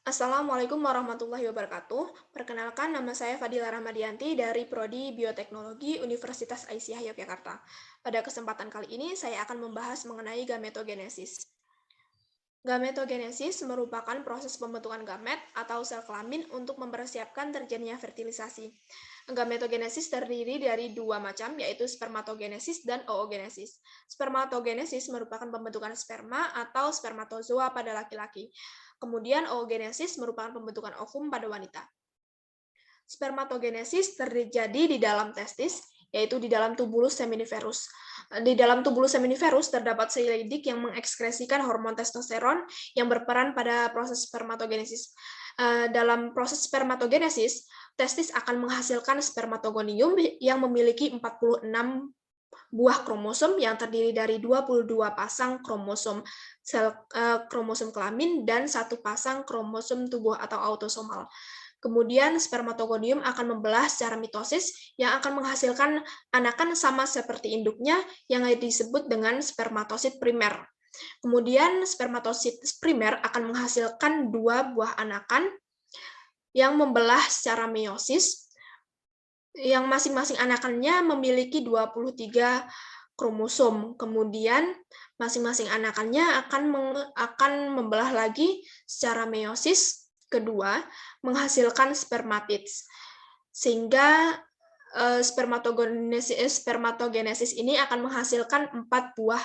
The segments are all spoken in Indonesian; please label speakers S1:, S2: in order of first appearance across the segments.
S1: Assalamualaikum warahmatullahi wabarakatuh. Perkenalkan, nama saya Fadila Rahmadianti dari Prodi Bioteknologi Universitas Aisyah Yogyakarta. Pada kesempatan kali ini, saya akan membahas mengenai gametogenesis. Gametogenesis merupakan proses pembentukan gamet atau sel kelamin untuk mempersiapkan terjadinya fertilisasi. Gametogenesis terdiri dari dua macam, yaitu spermatogenesis dan oogenesis. Spermatogenesis merupakan pembentukan sperma atau spermatozoa pada laki-laki. Kemudian oogenesis merupakan pembentukan ovum pada wanita. Spermatogenesis terjadi di dalam testis, yaitu di dalam tubulus seminiferus. Di dalam tubulus seminiferus terdapat sel lidik yang mengekskresikan hormon testosteron yang berperan pada proses spermatogenesis. Dalam proses spermatogenesis, testis akan menghasilkan spermatogonium yang memiliki 46 buah kromosom yang terdiri dari 22 pasang kromosom kromosom kelamin dan satu pasang kromosom tubuh atau autosomal. Kemudian spermatogonium akan membelah secara mitosis yang akan menghasilkan anakan sama seperti induknya yang disebut dengan spermatosit primer. Kemudian spermatosit primer akan menghasilkan dua buah anakan yang membelah secara meiosis yang masing-masing anakannya memiliki 23 kromosom. Kemudian masing-masing anakannya akan membelah lagi secara meiosis kedua menghasilkan spermatids. Sehingga spermatogenesis ini akan menghasilkan 4 buah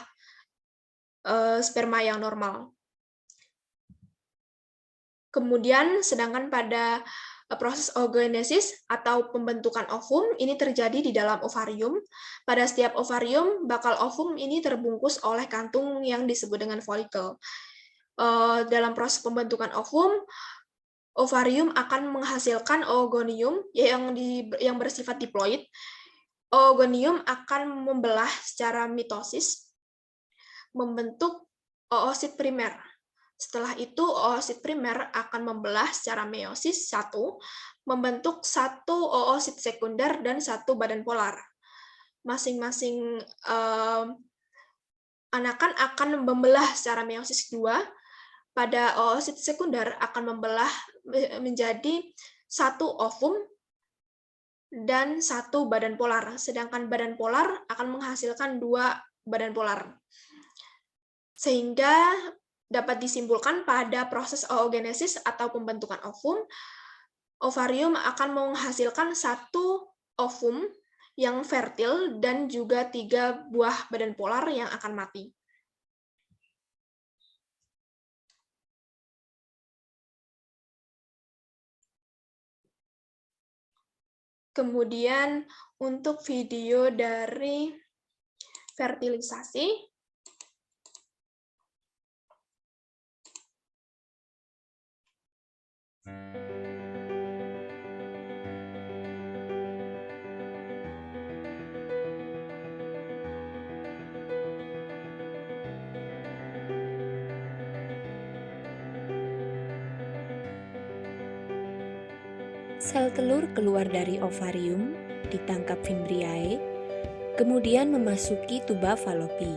S1: sperma yang normal. Kemudian sedangkan pada proses oogenesis atau pembentukan ovum ini terjadi di dalam ovarium. Pada setiap ovarium, bakal ovum ini terbungkus oleh kantung yang disebut dengan folikel. Dalam proses pembentukan ovum, ovarium akan menghasilkan oogonium yang bersifat diploid. Oogonium akan membelah secara mitosis, membentuk oosit primer. Setelah itu, oosit primer akan membelah secara meiosis satu, membentuk satu oosit sekunder dan satu badan polar. Masing-masing anakan akan membelah secara meiosis 2. Pada oosit sekunder akan membelah menjadi satu ovum dan satu badan polar, sedangkan badan polar akan menghasilkan 2 badan polar. Sehingga dapat disimpulkan pada proses oogenesis atau pembentukan ovum, ovarium akan menghasilkan satu ovum yang fertil dan juga 3 buah badan polar yang akan mati. Kemudian untuk video dari fertilisasi,
S2: sel telur keluar dari ovarium, ditangkap Fimbriae, kemudian memasuki tuba Fallopi.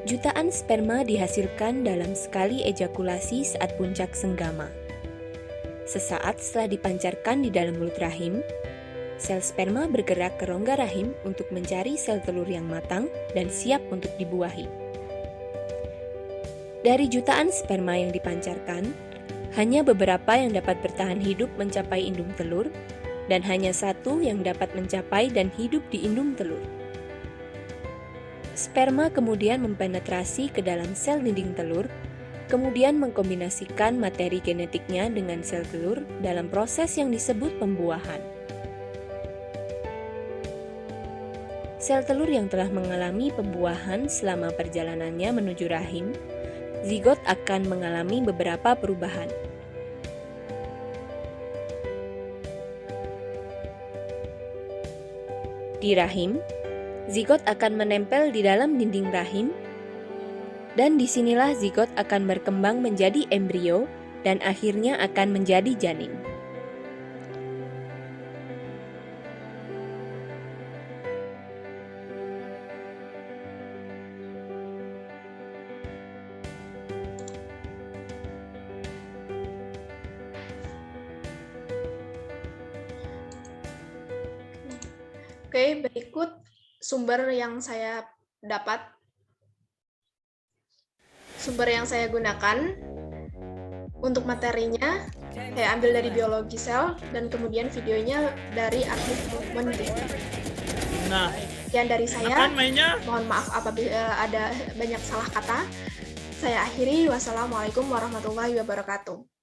S2: Jutaan sperma dihasilkan dalam sekali ejakulasi saat puncak senggama. Sesaat setelah dipancarkan di dalam mulut rahim, sel sperma bergerak ke rongga rahim untuk mencari sel telur yang matang dan siap untuk dibuahi. Dari jutaan sperma yang dipancarkan, hanya beberapa yang dapat bertahan hidup mencapai indung telur, dan hanya satu yang dapat mencapai dan hidup di indung telur. Sperma kemudian mempenetrasi ke dalam sel dinding telur, kemudian mengkombinasikan materi genetiknya dengan sel telur dalam proses yang disebut pembuahan. Sel telur yang telah mengalami pembuahan selama perjalanannya menuju rahim, zigot akan mengalami beberapa perubahan. Di rahim, zigot akan menempel di dalam dinding rahim, dan disinilah zigot akan berkembang menjadi embrio dan akhirnya akan menjadi janin.
S1: Oke, berikut sumber yang saya dapat. Sumber yang saya gunakan untuk materinya, saya ambil dari biologi sel, dan kemudian videonya dari archive movement.
S3: Nah,
S1: Sekian dari saya,
S3: mainnya.
S1: mohon maaf apabila ada banyak salah kata. Saya akhiri, wassalamualaikum warahmatullahi wabarakatuh.